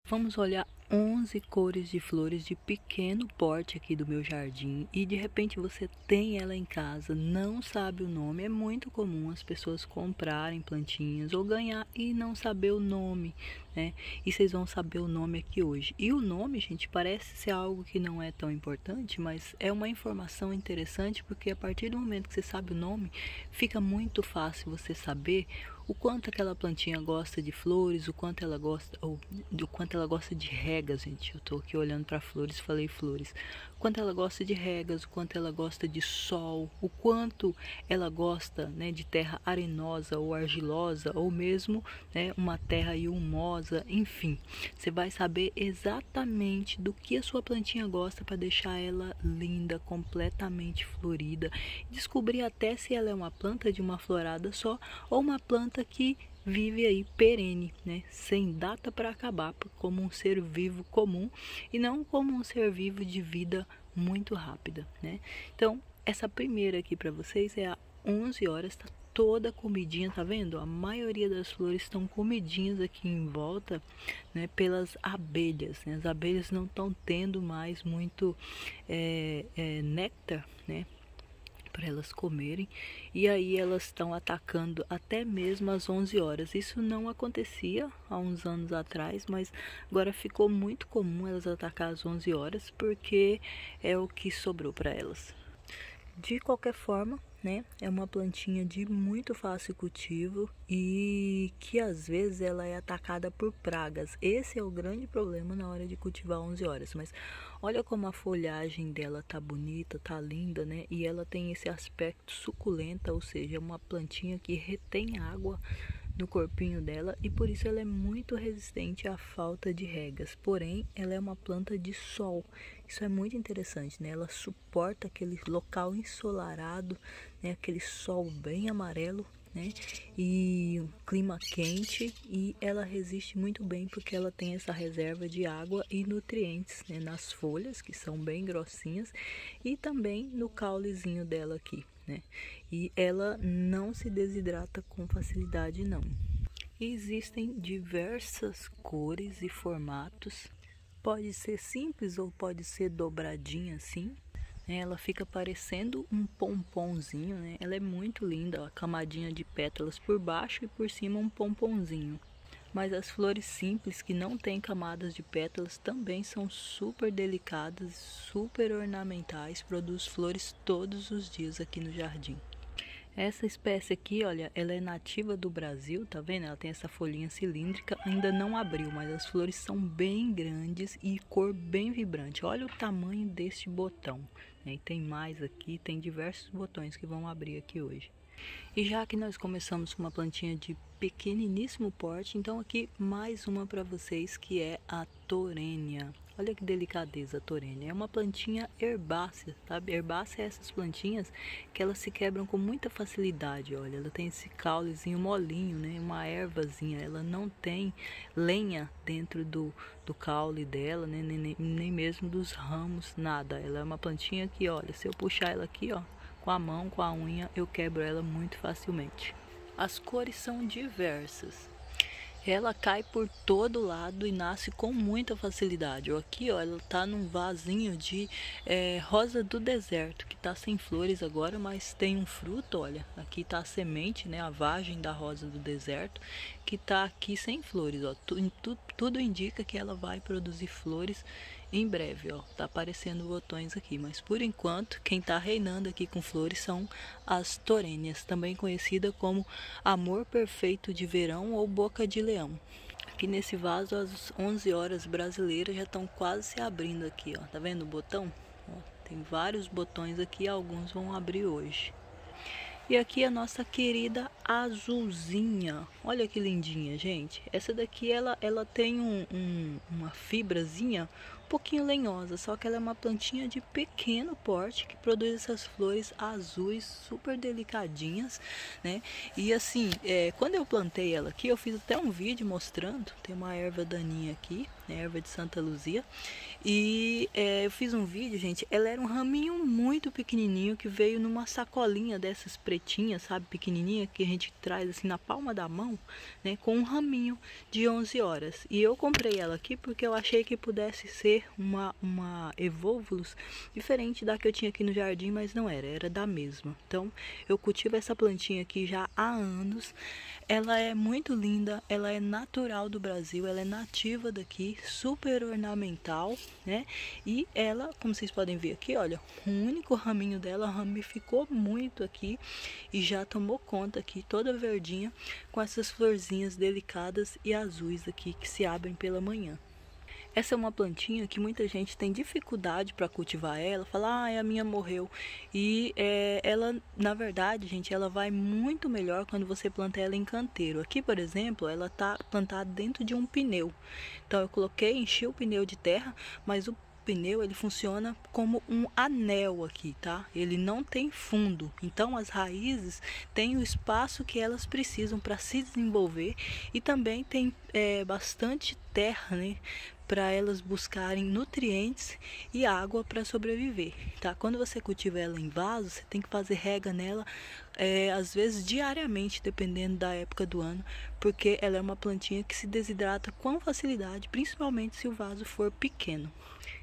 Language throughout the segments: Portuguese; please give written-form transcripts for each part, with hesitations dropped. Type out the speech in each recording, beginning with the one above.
Vamos olhar 11 cores de flores de pequeno porte aqui do meu jardim e de repente você tem ela em casa, não sabe o nome. É muito comum as pessoas comprarem plantinhas ou ganhar e não saber o nome, né? E vocês vão saber o nome aqui hoje. E o nome, gente, parece ser algo que não é tão importante, mas é uma informação interessante porque a partir do momento que você sabe o nome, fica muito fácil você saber o quanto aquela plantinha gosta de flores, o quanto ela gosta, ou do quanto ela gosta de regas, gente. Eu tô aqui olhando para flores, falei flores. O quanto ela gosta de regas, o quanto ela gosta de sol, o quanto ela gosta, né, de terra arenosa ou argilosa, ou mesmo, né, uma terra humosa, enfim. Você vai saber exatamente do que a sua plantinha gosta para deixar ela linda, completamente florida. Descobrir até se ela é uma planta de uma florada só ou uma planta que vive aí perene, né, sem data para acabar, como um ser vivo comum e não como um ser vivo de vida muito rápida, né? Então, essa primeira aqui para vocês é a 11 horas, tá toda comidinha, tá vendo? A maioria das flores estão comidinhas aqui em volta, né, pelas abelhas, né? As abelhas não estão tendo mais muito néctar, né, para elas comerem, e aí elas estão atacando até mesmo às 11 horas. Isso não acontecia há uns anos atrás, mas agora ficou muito comum elas atacar às 11 horas porque é o que sobrou para elas. De qualquer forma, né, é uma plantinha de muito fácil cultivo e que às vezes ela é atacada por pragas. Esse é o grande problema na hora de cultivar 11 horas. Mas olha como a folhagem dela tá bonita, tá linda, né? E ela tem esse aspecto suculenta, ou seja, é uma plantinha que retém água no corpinho dela e por isso ela é muito resistente à falta de regas. Porém, ela é uma planta de sol. Isso é muito interessante, né? Ela suporta aquele local ensolarado, né? Aquele sol bem amarelo, né? E um clima quente, e ela resiste muito bem porque ela tem essa reserva de água e nutrientes, né, nas folhas, que são bem grossinhas, e também no caulezinho dela aqui, né? E ela não se desidrata com facilidade, não. Existem diversas cores e formatos. Pode ser simples ou pode ser dobradinha assim. Ela fica parecendo um pomponzinho, né? Ela é muito linda, ó, a camadinha de pétalas por baixo e por cima um pomponzinho. Mas as flores simples que não têm camadas de pétalas também são super delicadas, super ornamentais, produz flores todos os dias aqui no jardim. Essa espécie aqui, olha, ela é nativa do Brasil, tá vendo? Ela tem essa folhinha cilíndrica, ainda não abriu, mas as flores são bem grandes e cor bem vibrante. Olha o tamanho deste botão, né? E tem mais aqui, tem diversos botões que vão abrir aqui hoje. E já que nós começamos com uma plantinha de pequeniníssimo porte, então aqui mais uma para vocês, que é a torênia. Olha que delicadeza a torênia. É uma plantinha herbácea, sabe? Herbácea é essas plantinhas que elas se quebram com muita facilidade. Olha, ela tem esse caulezinho molinho, né? Uma ervazinha. Ela não tem lenha dentro do caule dela, né? Nem mesmo dos ramos, nada. Ela é uma plantinha que, olha, se eu puxar ela aqui, ó, com a mão, com a unha, eu quebro ela muito facilmente. As cores são diversas. Ela cai por todo lado e nasce com muita facilidade. Aqui, ó, ela tá num vasinho de rosa do deserto, que tá sem flores agora, mas tem um fruto, olha. Aqui tá a semente, né, a vagem da rosa do deserto, que tá aqui sem flores, ó. Tudo indica que ela vai produzir flores em breve, ó. Tá aparecendo botões aqui, mas por enquanto, quem tá reinando aqui com flores são as torênias, também conhecida como amor perfeito de verão ou boca de leão. Aqui nesse vaso, as 11 horas brasileiras já estão quase se abrindo aqui, ó. Tá vendo o botão? Ó, tem vários botões aqui, alguns vão abrir hoje. E aqui a nossa querida azulzinha. Olha que lindinha, gente. Essa daqui, ela tem uma fibrazinha um pouquinho lenhosa, só que ela é uma plantinha de pequeno porte que produz essas flores azuis super delicadinhas, né? E assim, quando eu plantei ela aqui, eu fiz até um vídeo mostrando. Tem uma erva daninha aqui, né? Erva de Santa Luzia. E eu fiz um vídeo, gente. Ela era um raminho muito pequenininho que veio numa sacolinha dessas pretinhas, sabe, pequenininha, que gente traz assim na palma da mão, né, com um raminho de 11 horas. E eu comprei ela aqui porque eu achei que pudesse ser uma Evolvulus diferente da que eu tinha aqui no jardim, mas não era, era da mesma. Então eu cultivo essa plantinha aqui já há anos. Ela é muito linda, ela é natural do Brasil, ela é nativa daqui, super ornamental, né? E ela, como vocês podem ver aqui, olha, o único raminho dela ramificou muito aqui e já tomou conta aqui, toda verdinha, com essas florzinhas delicadas e azuis aqui que se abrem pela manhã. Essa é uma plantinha que muita gente tem dificuldade para cultivar ela, fala, a minha morreu. E ela, na verdade, gente, ela vai muito melhor quando você planta ela em canteiro. Aqui, por exemplo, ela está plantada dentro de um pneu. Então eu coloquei, enchi o pneu de terra, mas o pneu ele funciona como um anel aqui, tá? Ele não tem fundo, então as raízes têm o espaço que elas precisam para se desenvolver e também tem bastante terra, né? Para elas buscarem nutrientes e água para sobreviver, tá? Quando você cultiva ela em vaso, você tem que fazer rega nela, às vezes diariamente, dependendo da época do ano, porque ela é uma plantinha que se desidrata com facilidade, principalmente se o vaso for pequeno.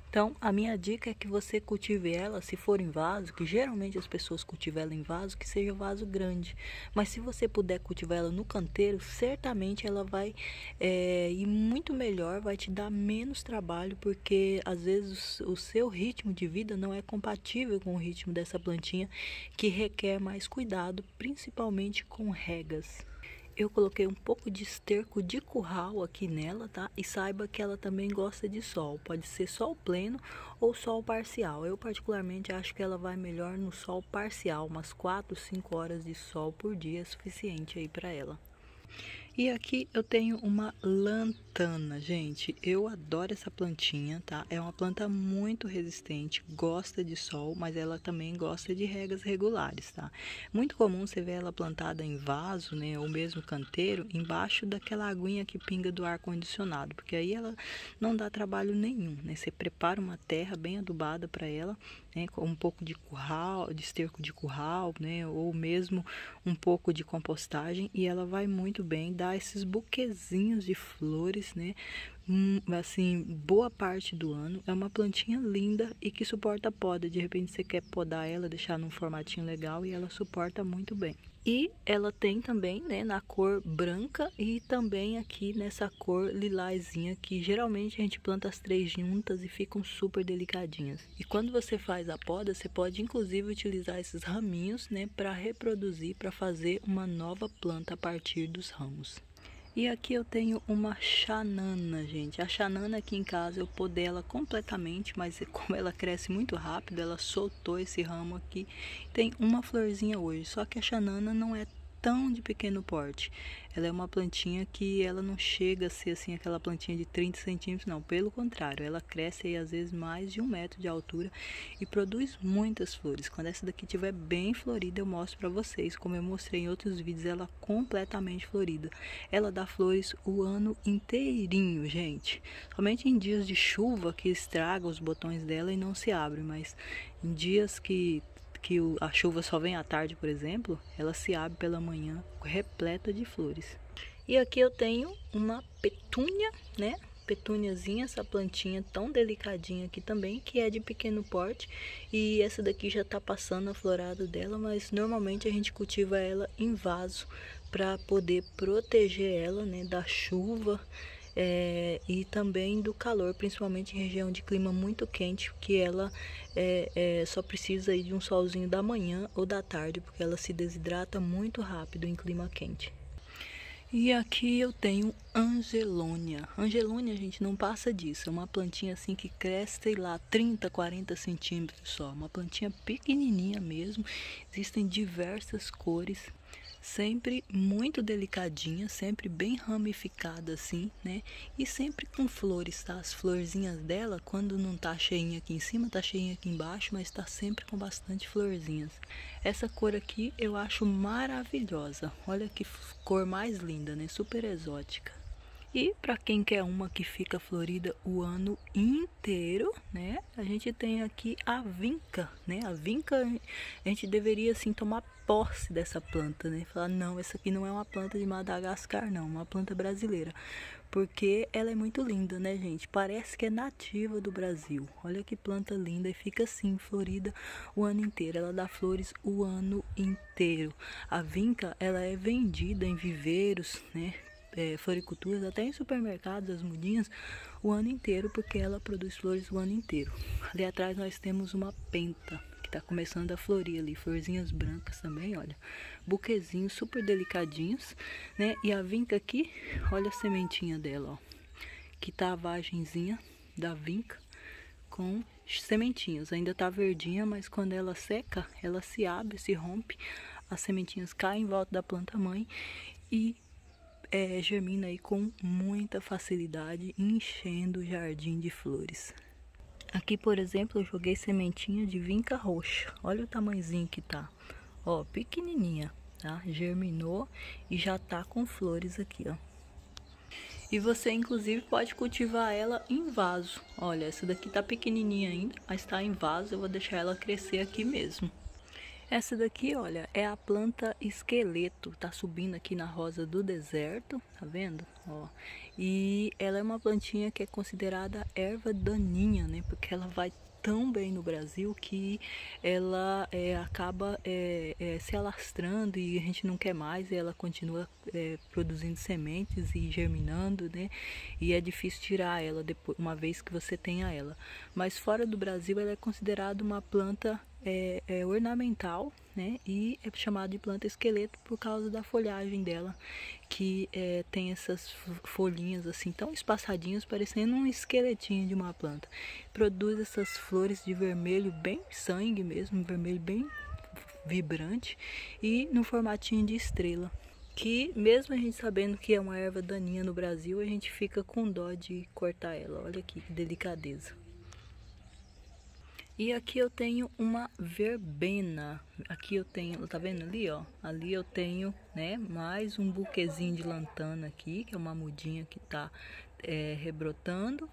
Então, a minha dica é que você cultive ela, se for em vaso, que geralmente as pessoas cultivam ela em vaso, que seja vaso grande. Mas se você puder cultivar ela no canteiro, certamente ela vai ir muito melhor, vai te dar menos trabalho, porque às vezes o seu ritmo de vida não é compatível com o ritmo dessa plantinha, que requer mais cuidado, principalmente com regas. Eu coloquei um pouco de esterco de curral aqui nela, tá? E saiba que ela também gosta de sol. Pode ser sol pleno ou sol parcial. Eu particularmente acho que ela vai melhor no sol parcial. Umas 4, 5 horas de sol por dia é suficiente aí para ela. E aqui eu tenho uma lantana, gente. Eu adoro essa plantinha, tá? É uma planta muito resistente, gosta de sol, mas ela também gosta de regas regulares, tá? Muito comum você ver ela plantada em vaso, né? Ou mesmo canteiro, embaixo daquela aguinha que pinga do ar-condicionado, porque aí ela não dá trabalho nenhum, né? Você prepara uma terra bem adubada para ela, né? Com um pouco de curral, de esterco de curral, né? Ou mesmo um pouco de compostagem e ela vai muito bem, dá esses buquezinhos de flores, né? Assim, boa parte do ano. É uma plantinha linda e que suporta poda. De repente você quer podar ela, deixar num formatinho legal e ela suporta muito bem. E ela tem também, né, na cor branca e também aqui nessa cor lilazinha, que geralmente a gente planta as 3 juntas e ficam super delicadinhas. E quando você faz a poda, você pode inclusive utilizar esses raminhos, né, para reproduzir, para fazer uma nova planta a partir dos ramos. E aqui eu tenho uma xanana, gente. A xanana aqui em casa eu podei ela completamente, mas como ela cresce muito rápido, ela soltou esse ramo aqui. Tem uma florzinha hoje, só que a xanana não é tão de pequeno porte. Ela é uma plantinha que ela não chega a ser assim aquela plantinha de 30 centímetros, não. Pelo contrário, ela cresce aí às vezes mais de 1 metro de altura e produz muitas flores. Quando essa daqui estiver bem florida, eu mostro para vocês, como eu mostrei em outros vídeos, ela completamente florida. Ela dá flores o ano inteirinho, gente. Somente em dias de chuva que estraga os botões dela e não se abre, mas em dias que a chuva só vem à tarde, por exemplo, ela se abre pela manhã repleta de flores. E aqui eu tenho uma petúnia, né? Petúniazinha, essa plantinha tão delicadinha aqui também, que é de pequeno porte. E essa daqui já tá passando a florada dela, mas normalmente a gente cultiva ela em vaso para poder proteger ela, né, da chuva. E também do calor, principalmente em região de clima muito quente, que ela só precisa aí de um solzinho da manhã ou da tarde, porque ela se desidrata muito rápido em clima quente. E aqui eu tenho angelônia. Angelônia, gente, não passa disso. É uma plantinha assim que cresce, sei lá, 30, 40 centímetros só. Uma plantinha pequenininha mesmo. Existem diversas cores. Sempre muito delicadinha, sempre bem ramificada assim, né? E sempre com flores, tá? As florzinhas dela, quando não tá cheinha aqui em cima, tá cheinha aqui embaixo, mas tá sempre com bastante florzinhas. Essa cor aqui eu acho maravilhosa. Olha que cor mais linda, né? Super exótica. E para quem quer uma que fica florida o ano inteiro, né? A gente tem aqui a vinca, né? A vinca, a gente deveria assim tomar posse dessa planta, né? Falar, não, essa aqui não é uma planta de Madagascar, não, uma planta brasileira. Porque ela é muito linda, né, gente? Parece que é nativa do Brasil. Olha que planta linda e fica assim, florida o ano inteiro. Ela dá flores o ano inteiro. A vinca, ela é vendida em viveiros, né? Floriculturas, até em supermercados, as mudinhas, o ano inteiro, porque ela produz flores o ano inteiro. Ali atrás nós temos uma penta, que tá começando a florir ali, florzinhas brancas também, olha, buquezinhos super delicadinhos, né? E a vinca aqui, olha a sementinha dela, ó, que tá a vagenzinha da vinca com sementinhas, ainda tá verdinha, mas quando ela seca, ela se abre, se rompe, as sementinhas caem em volta da planta mãe e germina aí com muita facilidade, enchendo o jardim de flores. Aqui, por exemplo, eu joguei sementinha de vinca roxa. Olha o tamanhozinho que tá. Ó, pequenininha, tá? Germinou e já tá com flores aqui, ó. E você, inclusive, pode cultivar ela em vaso. Olha, essa daqui tá pequenininha ainda, mas tá em vaso. Eu vou deixar ela crescer aqui mesmo. Essa daqui, olha, é a planta esqueleto, tá subindo aqui na rosa do deserto, tá vendo? Ó, e ela é uma plantinha que é considerada erva daninha, né? Porque ela vai tão bem no Brasil que ela acaba se alastrando e a gente não quer mais, e ela continua produzindo sementes e germinando, né? E é difícil tirar ela depois, uma vez que você tenha ela. Mas fora do Brasil ela é considerada uma planta ornamental, né? E é chamada de planta esqueleto por causa da folhagem dela, que tem essas folhinhas assim tão espaçadinhas, parecendo um esqueletinho de uma planta. Produz essas flores de vermelho bem sangue mesmo, vermelho bem vibrante e no formatinho de estrela. Que mesmo a gente sabendo que é uma erva daninha no Brasil, a gente fica com dó de cortar ela. Olha aqui que delicadeza. E aqui eu tenho uma verbena. Aqui eu tenho, tá vendo ali, ó? Ali eu tenho, né, mais um buquezinho de lantana aqui, que é uma mudinha que tá rebrotando,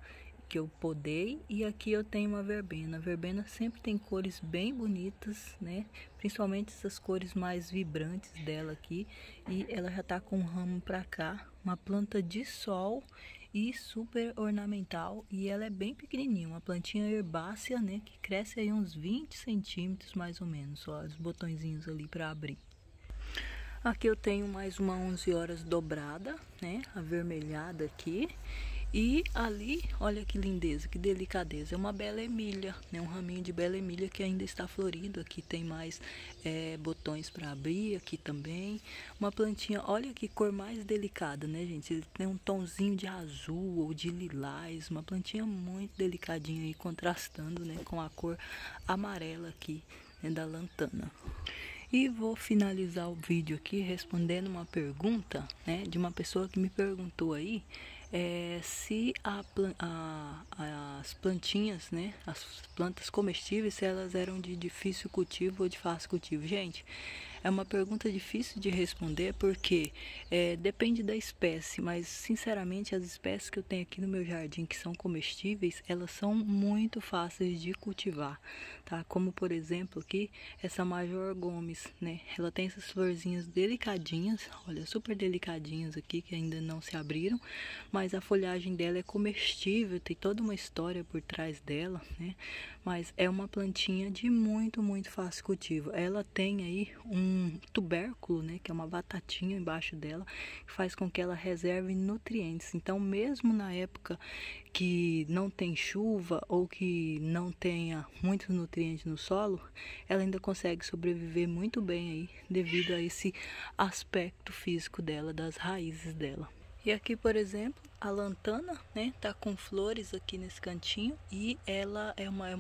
que eu podei. E aqui eu tenho uma verbena. A verbena sempre tem cores bem bonitas, né? Principalmente essas cores mais vibrantes dela aqui. E ela já tá com um ramo pra cá. Uma planta de sol e super ornamental, e ela é bem pequenininha, uma plantinha herbácea, né, que cresce aí uns 20 centímetros mais ou menos, ó, os botõezinhos ali para abrir. Aqui eu tenho mais uma 11 horas dobrada, né, avermelhada aqui. E ali, olha que lindeza, que delicadeza, é uma bela Emília, né? Um raminho de bela Emília que ainda está florido. Aqui tem mais botões para abrir, aqui também. Uma plantinha, olha que cor mais delicada, né, gente? Ele tem um tonzinho de azul ou de lilás, uma plantinha muito delicadinha aí, contrastando, né, com a cor amarela aqui, né, da lantana. E vou finalizar o vídeo aqui respondendo uma pergunta, né, de uma pessoa que me perguntou aí se as plantinhas, né, as plantas comestíveis, se elas eram de difícil cultivo ou de fácil cultivo. Gente, é uma pergunta difícil de responder porque depende da espécie, mas sinceramente as espécies que eu tenho aqui no meu jardim que são comestíveis, elas são muito fáceis de cultivar, tá? Como por exemplo aqui essa Major Gomes, né? Ela tem essas florzinhas delicadinhas, olha, super delicadinhas aqui que ainda não se abriram, mas a folhagem dela é comestível, tem toda uma história por trás dela, né? Mas é uma plantinha de muito fácil cultivo. Ela tem aí um tubérculo, né, que é uma batatinha embaixo dela, que faz com que ela reserve nutrientes. Então, mesmo na época que não tem chuva ou que não tenha muitos nutrientes no solo, ela ainda consegue sobreviver muito bem aí, devido a esse aspecto físico dela, das raízes dela. E aqui, por exemplo, a lantana, né, tá com flores aqui nesse cantinho, e ela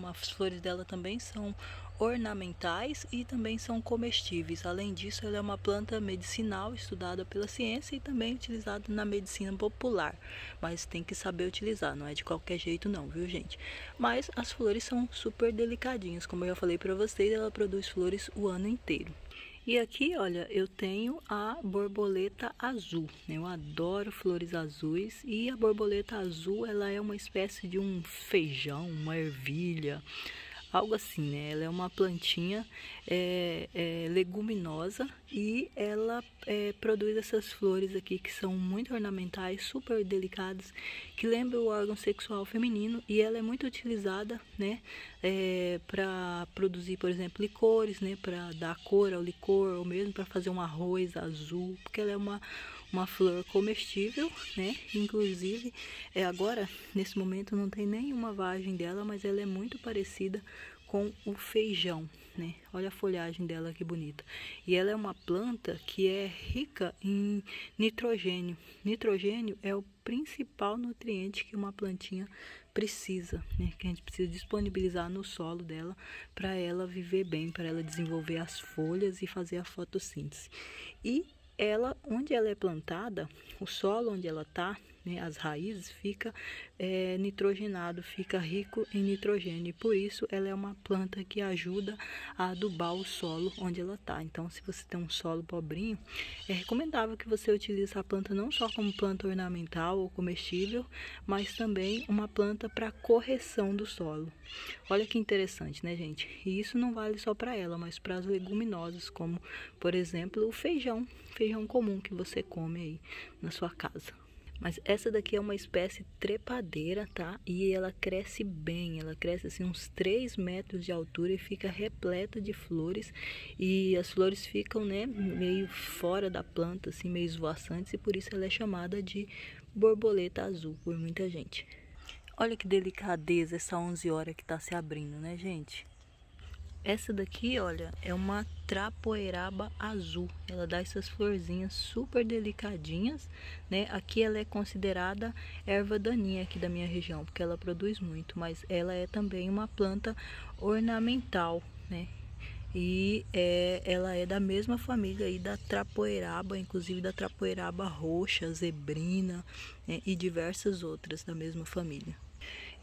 as flores dela também são ornamentais e também são comestíveis. Além disso, ela é uma planta medicinal estudada pela ciência e também utilizada na medicina popular, mas tem que saber utilizar, não é de qualquer jeito não, viu, gente? Mas as flores são super delicadinhas, como eu já falei para vocês, ela produz flores o ano inteiro. E aqui, olha, eu tenho a borboleta azul, né? Eu adoro flores azuis e a borboleta azul, ela é uma espécie de um feijão, uma ervilha, algo assim, né? Ela é uma plantinha leguminosa e ela produz essas flores aqui que são muito ornamentais, super delicadas, que lembram o órgão sexual feminino, e ela é muito utilizada, né? Para produzir, por exemplo, licores, né? Para dar cor ao licor, ou mesmo para fazer um arroz azul, porque ela é uma flor comestível, né? Inclusive, agora, nesse momento, não tem nenhuma vagem dela, mas ela é muito parecida com o feijão, né? Olha a folhagem dela que bonita. E ela é uma planta que é rica em nitrogênio. Nitrogênio é o principal nutriente que uma plantinha precisa, né? Que a gente precisa disponibilizar no solo dela para ela viver bem, para ela desenvolver as folhas e fazer a fotossíntese. E ela, onde ela é plantada, o solo onde ela está, né, as raízes, fica nitrogenado, fica rico em nitrogênio, e por isso ela é uma planta que ajuda a adubar o solo onde ela está. Então, se você tem um solo pobrinho, é recomendável que você utilize essa planta não só como planta ornamental ou comestível, mas também uma planta para correção do solo. Olha que interessante, né, gente? E isso não vale só para ela, mas para as leguminosas, como, por exemplo, o feijão comum que você come aí na sua casa. Mas essa daqui é uma espécie trepadeira, tá? E ela cresce bem, ela cresce assim uns 3 metros de altura e fica repleta de flores. E as flores ficam, né, meio fora da planta, assim, meio esvoaçantes, e por isso ela é chamada de borboleta azul por muita gente. Olha que delicadeza essa 11 horas que tá se abrindo, né, gente? Essa daqui, olha, é uma trapoeraba azul. Ela dá essas florzinhas super delicadinhas, né? Aqui ela é considerada erva daninha aqui da minha região, porque ela produz muito, mas ela é também uma planta ornamental, né? E ela é da mesma família aí da trapoeraba, inclusive da trapoeraba roxa, zebrina, né? E diversas outras da mesma família.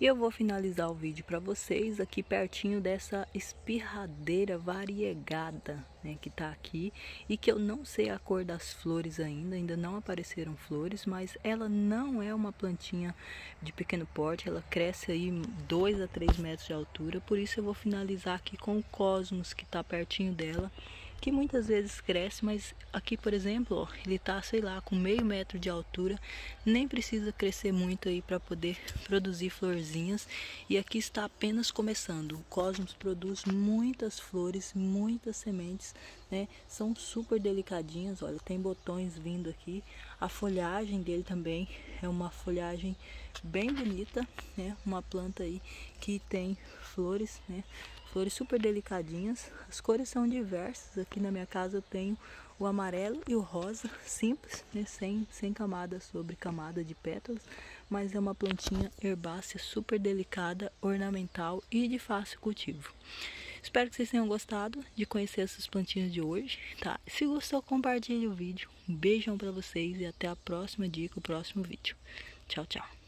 E eu vou finalizar o vídeo para vocês aqui pertinho dessa espirradeira variegada, né, que tá aqui, e que eu não sei a cor das flores ainda não apareceram flores, mas ela não é uma plantinha de pequeno porte, ela cresce aí 2 a 3 metros de altura, por isso eu vou finalizar aqui com o cosmos que tá pertinho dela, que muitas vezes cresce, mas aqui, por exemplo, ó, ele tá, sei lá, com meio metro de altura, nem precisa crescer muito aí para poder produzir florzinhas, e aqui está apenas começando. O cosmos produz muitas flores, muitas sementes, né? São super delicadinhas, olha, tem botões vindo aqui. A folhagem dele também é uma folhagem bem bonita, né? Uma planta aí que tem flores, né? Flores super delicadinhas, as cores são diversas. Aqui na minha casa eu tenho o amarelo e o rosa, simples, né? sem camada sobre camada de pétalas, mas é uma plantinha herbácea super delicada, ornamental e de fácil cultivo. Espero que vocês tenham gostado de conhecer essas plantinhas de hoje, tá? Se gostou, compartilhe o vídeo. Um beijão pra vocês e até a próxima dica, o próximo vídeo. Tchau, tchau.